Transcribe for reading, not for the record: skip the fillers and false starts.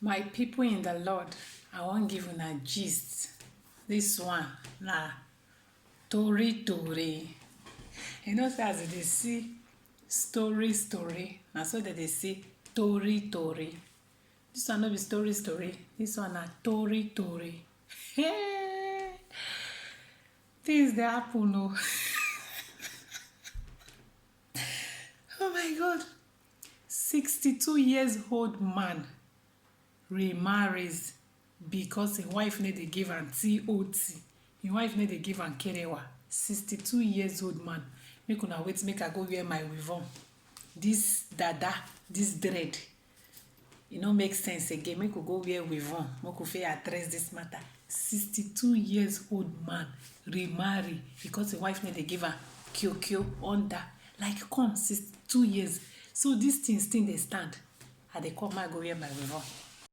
My people in the Lord, I wan give una gist. This one na tori. You know say as you dey see story, na so dem dey see tori. This one no be story. This one na tori. Hey! Things dey happen o. Oh my God. 62 years old man remarries because him wife no dey give am TOT. Him wife no dey give am Kerewa. 62 years old man. Make una wait, make I go wear my weavon. This dada, this dread, e no make sense again. Make we go wear weavon. Make we fit address this matter. 62 years old man remarry because him wife no dey give am kyo under. Like come 62 years. So this thing still dey stand. I dey come, I go wear my weavon.